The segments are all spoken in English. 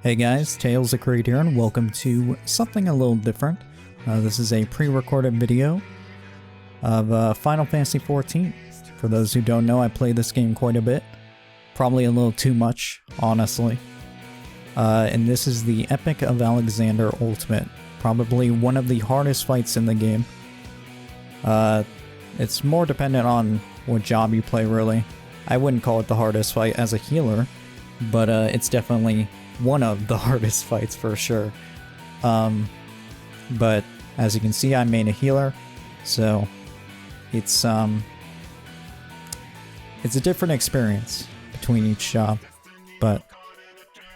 Hey guys, Tales of Creed here, and welcome to something a little different. This is a pre-recorded video of Final Fantasy XIV. For those who don't know, I played this game quite a bit. Probably a little too much, honestly. And this is the Epic of Alexander Ultimate. Probably one of the hardest fights in the game. It's more dependent on what job you play, really. I wouldn't call it the hardest fight as a healer, but it's definitely one of the hardest fights for sure. But as you can see, I main a healer, so it's a different experience between each job. But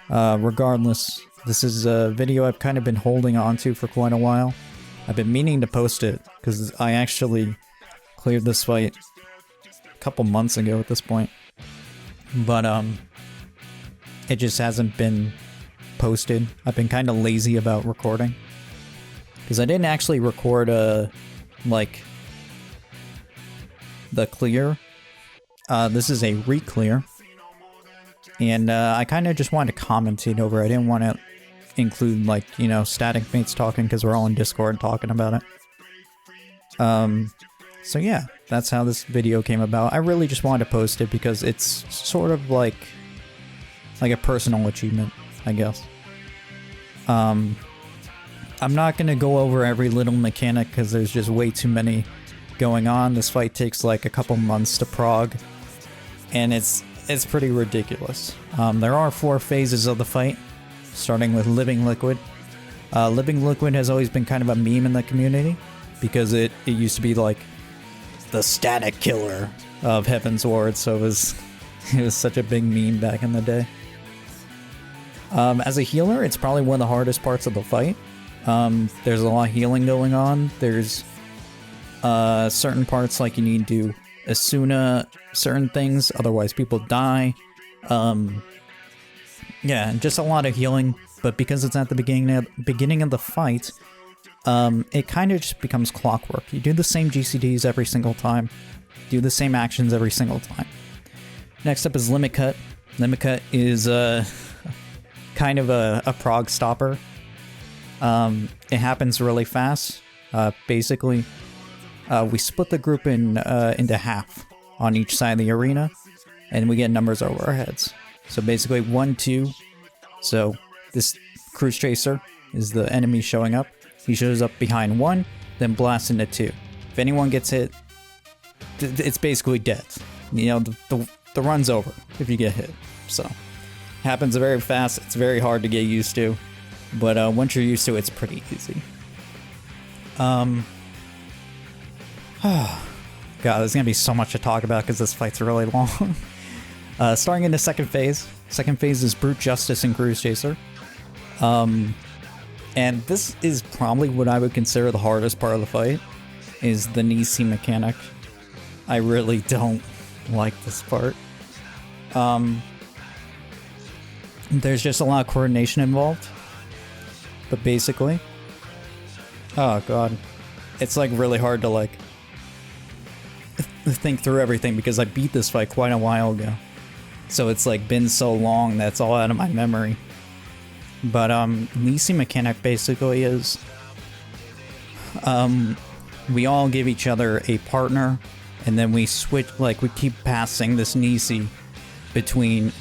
regardless, this is a video I've kind of been holding on to for quite a while. I've been meaning to post it because I actually cleared this fight a couple months ago at this point, but it just hasn't been posted. I've been kind of lazy about recording because I didn't actually record like the clear. This is a re-clear, and I kind of just wanted to commentate over it. I didn't want to include, like, you know, static mates talking because we're all in Discord talking about it. So yeah, that's how this video came about. I really just wanted to post it because it's sort of like a personal achievement, I guess. I'm not gonna go over every little mechanic because there's just way too many going on. This fight takes like a couple months to prog, and it's pretty ridiculous. There are 4 phases of the fight, starting with Living Liquid. Living Liquid has always been kind of a meme in the community because it used to be like the static killer of Heaven's Ward, so it was such a big meme back in the day. As a healer, it's probably one of the hardest parts of the fight. There's a lot of healing going on. There's certain parts like you need to Asuna certain things, otherwise people die. Yeah, just a lot of healing, but because it's at the beginning of the fight, it kind of just becomes clockwork. You do the same GCDs every single time, do the same actions every single time. Next up is Limit Cut. Limit Cut is kind of a prog stopper. It happens really fast. Basically, we split the group into half on each side of the arena, and we get numbers over our heads. So basically 1, 2. So this Cruise Chaser is the enemy showing up. He shows up behind 1, then blasts into 2. If anyone gets hit, it's basically dead. You know, the run's over if you get hit. So happens very fast. It's very hard to get used to, but once you're used to it, it's pretty easy. God, there's gonna be so much to talk about because this fight's really long. Starting in the second phase. Second phase is Brute Justice and Cruise Chaser. And this is probably what I would consider the hardest part of the fight, is the Nisi mechanic. I really don't like this part. There's just a lot of coordination involved. But basically, oh god, it's like really hard to like think through everything because I beat this fight quite a while ago. So it's like been so long that it's all out of my memory. But Nisi mechanic basically is we all give each other a partner, and then we switch, like we keep passing this Nisi between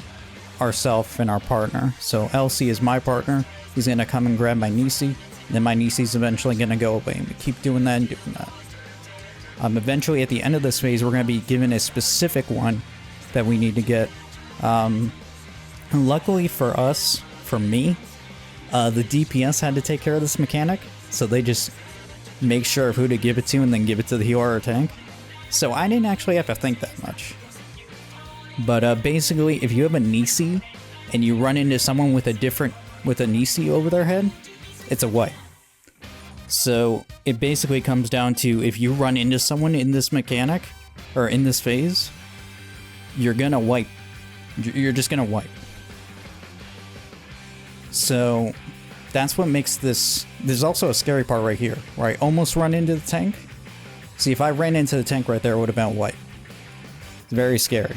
ourselves and our partner. So Elsie is my partner, he's gonna come and grab my Nisi, then my Nisi's eventually gonna go away, and we keep doing that and doing that. Eventually at the end of this phase we're gonna be given a specific one that we need to get. Luckily for us, for me, the DPS had to take care of this mechanic, so they just make sure of who to give it to and then give it to the healer or tank. So I didn't actually have to think that much. But basically, if you have a Nisi and you run into someone with a Nisi over their head, it's a wipe. So it basically comes down to, if you run into someone in this mechanic or in this phase, you're gonna wipe. You're just gonna wipe. So that's what makes this. There's also a scary part right here where I almost run into the tank. See, if I ran into the tank right there, it would have been a wipe. It's very scary.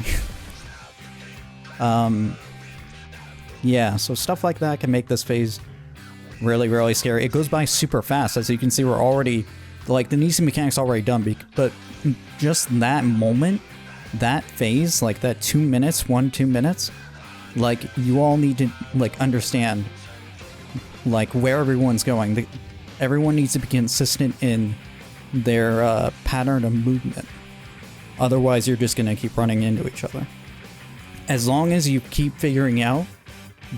Yeah, so stuff like that can make this phase really, really scary. It goes by super fast. As you can see, we're already, like, the Nisi mechanic's already done, but just that moment, that phase, like that 2 minutes, 2 minutes, like, you all need to, like, understand, like, where everyone's going. Everyone needs to be consistent in their pattern of movement. Otherwise, you're just gonna keep running into each other. As long as you keep figuring out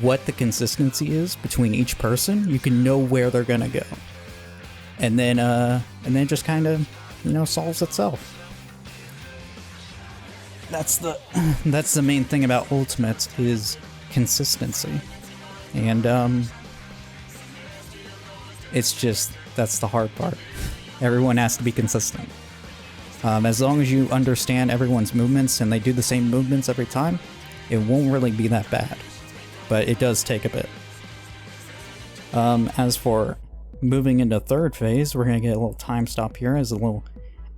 what the consistency is between each person, you can know where they're gonna go. And then it just kind of, you know, solves itself. That's the main thing about Ultimates is consistency. And it's just, that's the hard part. Everyone has to be consistent. As long as you understand everyone's movements and they do the same movements every time, it won't really be that bad. But it does take a bit. As for moving into third phase, we're going to get a little time stop here as a little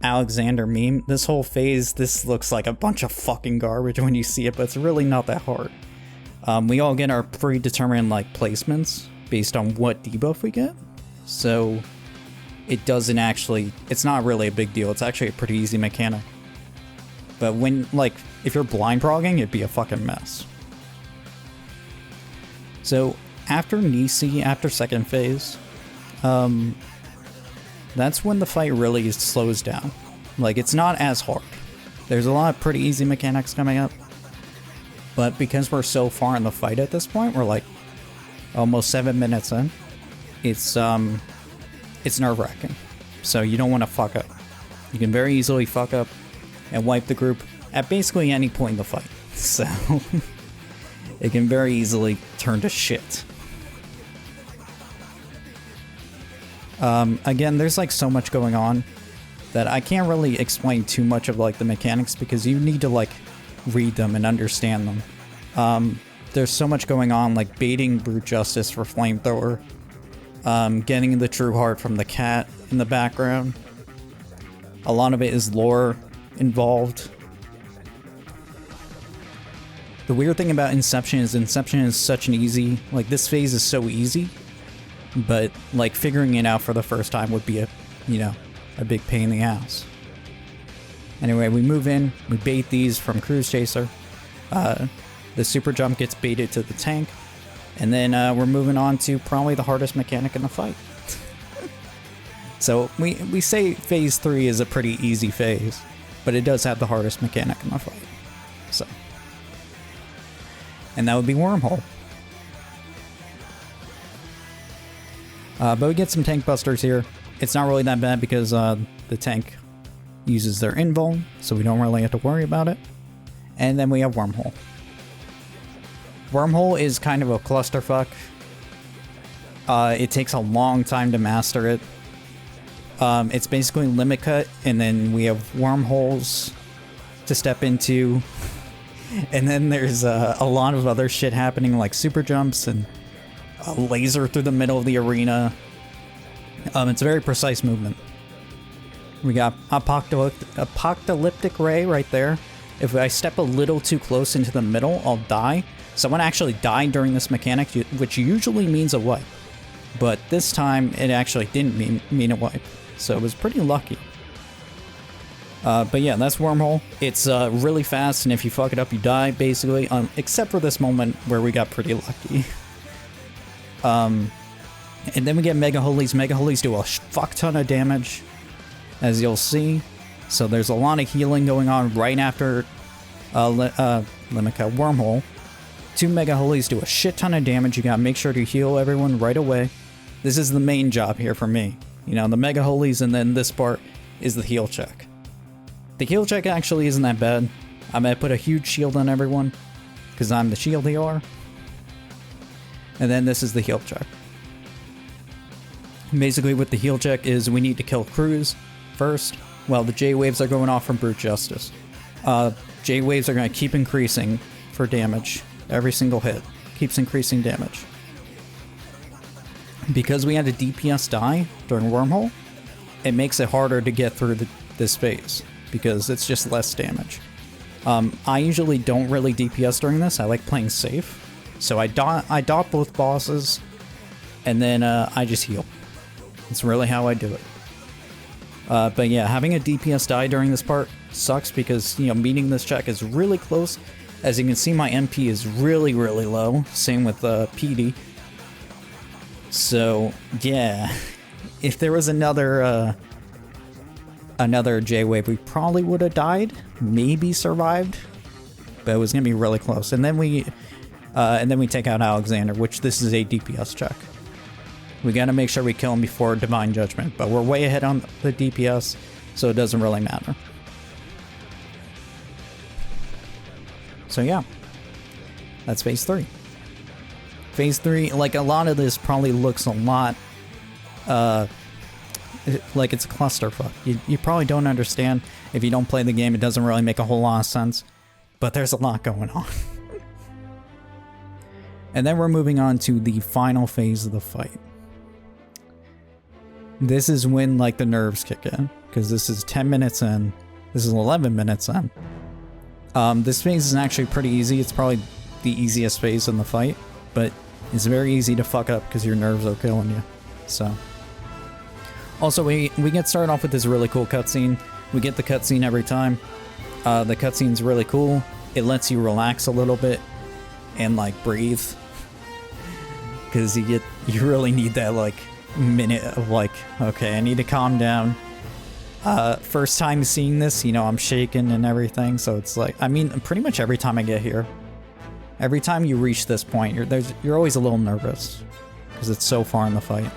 Alexander meme. This whole phase, this looks like a bunch of fucking garbage when you see it, but it's really not that hard. We all get our predetermined, like, placements based on what debuff we get. So it doesn't actually, it's not really a big deal. It's actually a pretty easy mechanic. But when, like, if you're blind progging, it'd be a fucking mess. So after Nisi, after second phase, that's when the fight really slows down. Like, it's not as hard. There's a lot of pretty easy mechanics coming up. But because we're so far in the fight at this point, we're like almost 7 minutes in, it's nerve-wracking. So you don't want to fuck up. You can very easily fuck up and wipe the group at basically any point in the fight. So it can very easily turn to shit. Again, there's like so much going on that I can't really explain too much of like the mechanics because you need to like read them and understand them. There's so much going on, like baiting Brute Justice for Flamethrower, getting the True Heart from the cat in the background. A lot of it is lore involved. The weird thing about Inception is such an easy, like this phase is so easy, but like figuring it out for the first time would be a big pain in the ass. Anyway, we move in, we bait these from Cruise Chaser. The super jump gets baited to the tank, and then we're moving on to probably the hardest mechanic in the fight. So we say phase 3 is a pretty easy phase, but it does have the hardest mechanic in the fight. So, and that would be Wormhole. But we get some tank busters here. It's not really that bad because the tank uses their invuln, so we don't really have to worry about it. And then we have Wormhole. Wormhole is kind of a clusterfuck. It takes a long time to master it. It's basically limit cut, and then we have wormholes to step into. And then there's a lot of other shit happening, like super jumps and a laser through the middle of the arena. It's a very precise movement. We got Apocalyptic Ray right there. If I step a little too close into the middle, I'll die. Someone actually died during this mechanic, which usually means a wipe. But this time, it actually didn't mean a wipe. So it was pretty lucky. But yeah, that's Wormhole. It's really fast, and if you fuck it up, you die, basically. Except for this moment where we got pretty lucky. And then we get Mega Holies. Mega Holies do a fuck ton of damage, as you'll see. So there's a lot of healing going on right after Limika Wormhole. 2 Mega Holies do a shit ton of damage. You gotta make sure to heal everyone right away. This is the main job here for me. You know, the Mega Holies, and then this part is the heal check. The heal check actually isn't that bad. I'm gonna put a huge shield on everyone, because I'm the shield healer. And then this is the heal check. Basically what the heal check is, we need to kill Cruise first, while the J-Waves are going off from Brute Justice. J-Waves are going to keep increasing for damage. Every single hit keeps increasing damage. Because we had a DPS die during Wormhole, it makes it harder to get through this phase, because it's just less damage. I usually don't really DPS during this. I like playing safe. So I dot both bosses, and then I just heal. That's really how I do it. But yeah, having a DPS die during this part sucks because, you know, meeting this check is really close. As you can see, my MP is really, really low. Same with PD. So yeah, if there was another J-Wave, we probably would have died, maybe survived, but it was gonna be really close. And then we take out Alexander, which this is a DPS check. We gotta make sure we kill him before Divine Judgment, but we're way ahead on the DPS, so it doesn't really matter. So yeah, that's phase 3. Phase 3, like, a lot of this probably looks a lot like it's a clusterfuck. You probably don't understand. If you don't play the game, it doesn't really make a whole lot of sense, but there's a lot going on. And then we're moving on to the final phase of the fight. This is when, like, the nerves kick in, because this is 10 minutes in, this is 11 minutes in. This phase is actually pretty easy. It's probably the easiest phase in the fight, but it's very easy to fuck up because your nerves are killing you. So, also we get started off with this really cool cutscene. We get the cutscene every time. The cutscene's really cool. It lets you relax a little bit and, like, breathe, because you really need that, like, minute of, like, okay, I need to calm down. First time seeing this, you know, I'm shaking and everything, so it's like, I mean, pretty much every time I get here, every time you reach this point, you're always a little nervous because it's so far in the fight.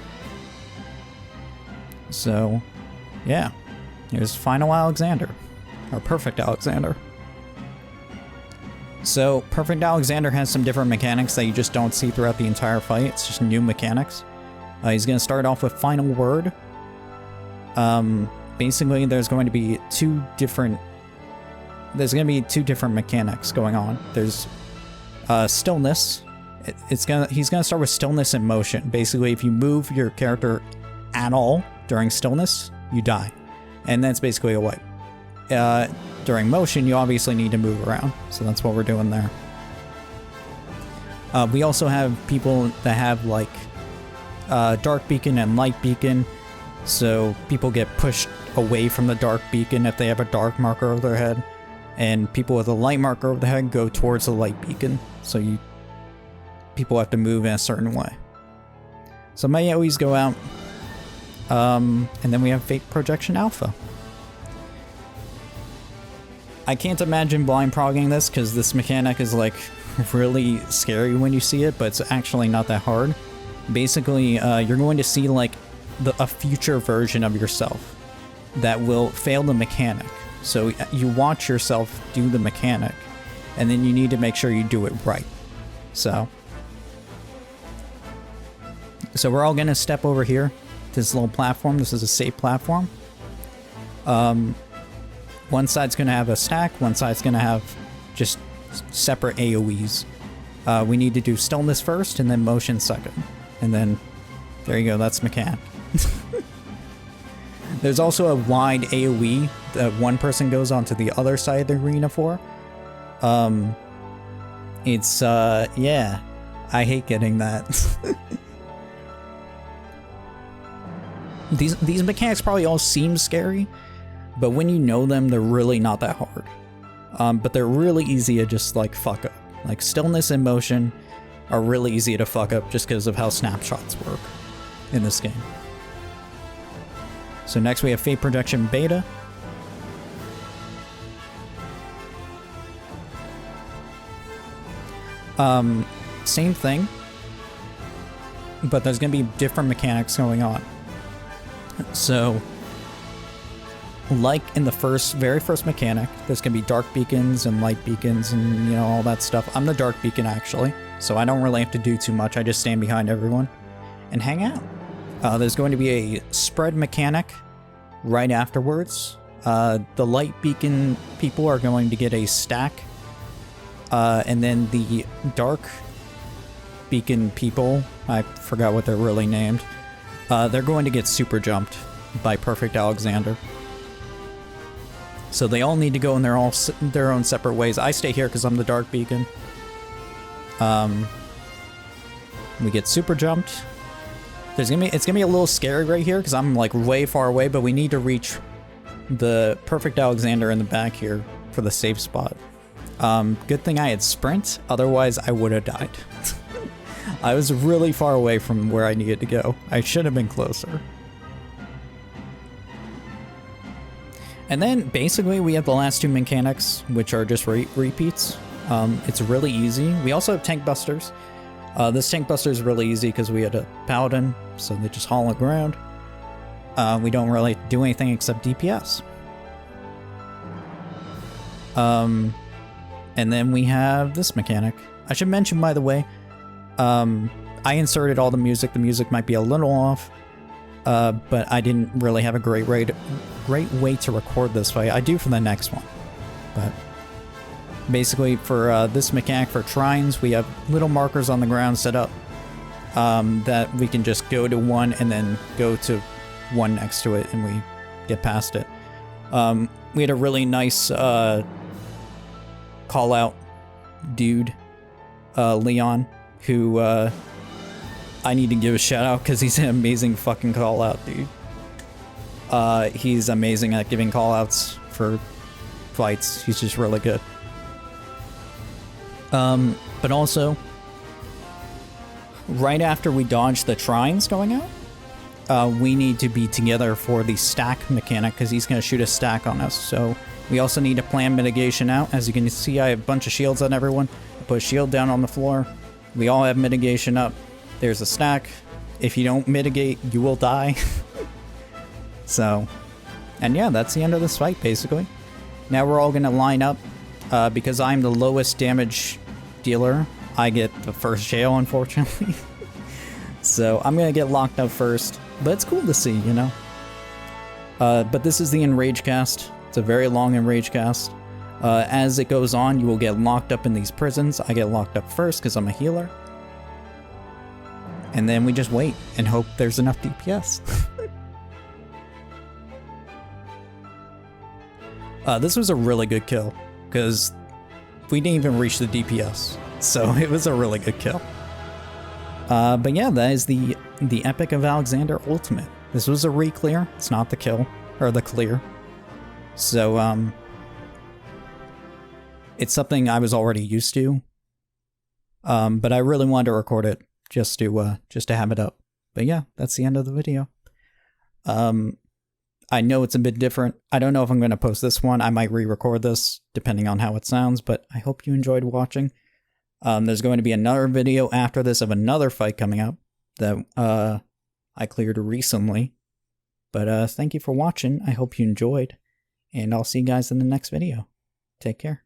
So, yeah, here's Final Alexander, or Perfect Alexander. So, Perfect Alexander has some different mechanics that you just don't see throughout the entire fight. It's just new mechanics. He's going to start off with Final Word. Basically, there's going to be two different mechanics going on. There's stillness. He's gonna start with stillness and motion. Basically, if you move your character at all during stillness, you die, and that's basically a wipe. During motion, you obviously need to move around, so that's what we're doing there. We also have people that have, like, dark beacon and light beacon, so people get pushed away from the dark beacon if they have a dark marker over their head, and people with a light marker over their head go towards the light beacon, so people have to move in a certain way. So may always go out, and then we have Fake Projection Alpha. I can't imagine blind progging this, because this mechanic is, like, really scary when you see it, but it's actually not that hard. Basically, you're going to see, like, a future version of yourself that will fail the mechanic. So you watch yourself do the mechanic, and then you need to make sure you do it right. So we're all gonna step over here to this little platform. This is a safe platform. One side's gonna have a stack, one side's gonna have just separate AoEs. We need to do stillness first, and then motion second. And then, there you go, that's mechanic. There's also a wide AoE that one person goes onto the other side of the arena for. Yeah, I hate getting that. These mechanics probably all seem scary, but when you know them, they're really not that hard. But they're really easy to just, like, fuck up. Like, stillness and motion are really easy to fuck up just because of how snapshots work in this game. So next we have Fate Projection Beta. Same thing, but there's going to be different mechanics going on. So, like in the very first mechanic, there's going to be dark beacons and light beacons and, you know, all that stuff. I'm the dark beacon, actually, so I don't really have to do too much. I just stand behind everyone and hang out. There's going to be a spread mechanic right afterwards. The light beacon people are going to get a stack, and then the dark beacon people, I forgot what they're really named, they're going to get super jumped by Perfect Alexander. So they all need to go in their own separate ways. I stay here because I'm the dark beacon. We get super jumped. It's gonna be a little scary right here because I'm like way far away, but we need to reach the perfect Alexander in the back here for the safe spot. Good thing I had sprint, otherwise I would have died. I was really far away from where I needed to go. I should have been closer. And then basically we have the last two mechanics, which are just repeats. It's really easy. We also have tank busters. This tank buster is really easy because we had a paladin, so they just haul on the ground. We don't really do anything except DPS. And then we have this mechanic. I should mention, by the way, I inserted all the music. The music might be a little off, but I didn't really have a great way to record this fight. I do for the next one, but basically for this mechanic for shrines, we have little markers on the ground set up that we can just go to one and then go to one next to it, and we get past it. We had a really nice call out dude, Leon, who I need to give a shout out because he's an amazing fucking call out dude. He's amazing at giving call outs for fights. He's just really good. But also, right after we dodge the shrines going out, we need to be together for the stack mechanic because he's going to shoot a stack on us. So we also need to plan mitigation out. As you can see, I have a bunch of shields on everyone. I put a shield down on the floor. We all have mitigation up. There's a stack. If you don't mitigate, you will die. So, and yeah, that's the end of this fight, basically. Now we're all going to line up. Because I'm the lowest damage dealer, I get the first jail, unfortunately. So I'm going to get locked up first. But it's cool to see, you know? But this is the Enrage cast. It's a very long Enrage cast. As it goes on, you will get locked up in these prisons. I get locked up first because I'm a healer. And then we just wait and hope there's enough DPS. This was a really good kill, because we didn't even reach the DPS, so it was a really good kill. But yeah, that is the Epic of Alexander Ultimate. This was a re-clear, it's not the kill, or the clear. So, it's something I was already used to, but I really wanted to record it just to have it up. But yeah, that's the end of the video. I know it's a bit different. I don't know if I'm going to post this one. I might re-record this, depending on how it sounds, but I hope you enjoyed watching. There's going to be another video after this of another fight coming up that I cleared recently. But thank you for watching. I hope you enjoyed, and I'll see you guys in the next video. Take care.